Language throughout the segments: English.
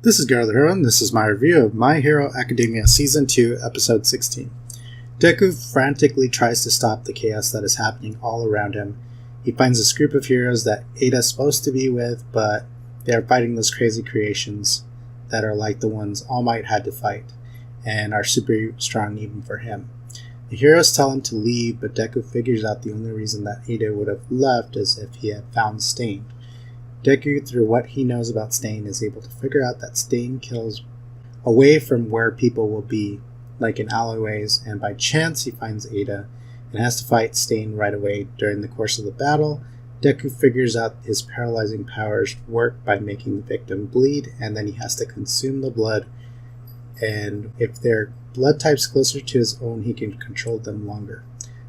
This is GerotheHero, and this is my review of My Hero Academia Season 2, Episode 16. Deku frantically tries to stop the chaos that is happening all around him. He finds this group of heroes that Ada's supposed to be with, but they are fighting those crazy creations that are like the ones All Might had to fight, and are super strong even for him. The heroes tell him to leave, but Deku figures out the only reason that Ada would have left is if he had found Stain. Deku, through what he knows about Stain, is able to figure out that Stain kills away from where people will be, like in alleyways, and by chance he finds Ada and has to fight Stain right away. During the course of the battle, Deku figures out his paralyzing powers work by making the victim bleed, and then he has to consume the blood, and if their blood type's closer to his own, he can control them longer.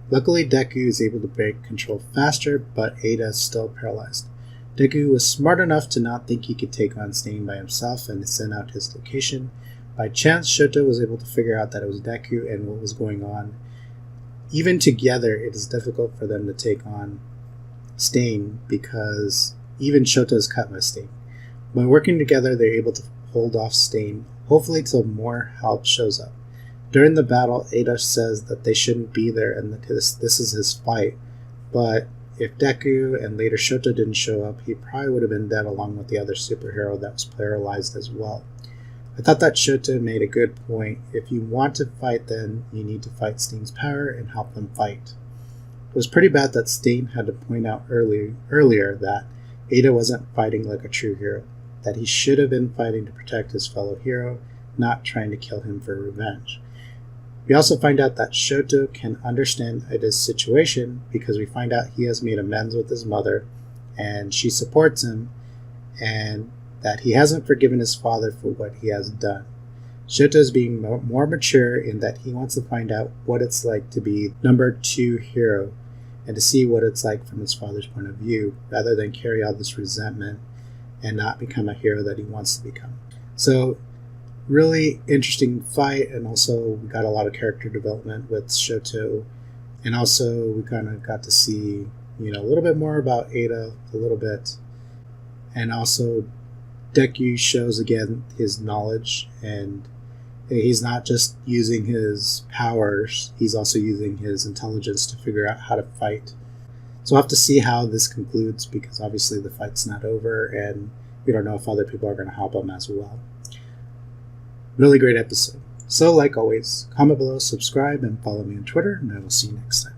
Luckily, Deku is able to break control faster, but Ada is still paralyzed. Deku was smart enough to not think he could take on Stain by himself and to send out his location. By chance, Shoto was able to figure out that it was Deku and what was going on. Even together, it is difficult for them to take on Stain because even Shoto is cut by Stain. By working together, they're able to hold off Stain, hopefully till more help shows up. During the battle, Ada says that they shouldn't be there and that this is his fight, but if Deku and later Shoto didn't show up, he probably would have been dead along with the other superhero that was paralyzed as well. I thought that Shoto made a good point. If you want to fight, then you need to fight Stain's power and help them fight. It was pretty bad that Stain had to point out earlier that Ada wasn't fighting like a true hero, that he should have been fighting to protect his fellow hero, not trying to kill him for revenge. We also find out that Shoto can understand Ada's situation because we find out he has made amends with his mother and she supports him, and that he hasn't forgiven his father for what he has done. Shoto is being more mature in that he wants to find out what it's like to be number 2 hero and to see what it's like from his father's point of view rather than carry all this resentment and not become a hero that he wants to become. So, really interesting fight, and also we got a lot of character development with Shoto, and also we kind of got to see a little bit more about Ada a little bit, and also Deku shows again his knowledge, and he's not just using his powers, he's also using his intelligence to figure out how to fight. So we'll have to see how this concludes because obviously the fight's not over and we don't know if other people are going to help him as well. Really great episode. So like always, comment below, subscribe, and follow me on Twitter, and I will see you next time.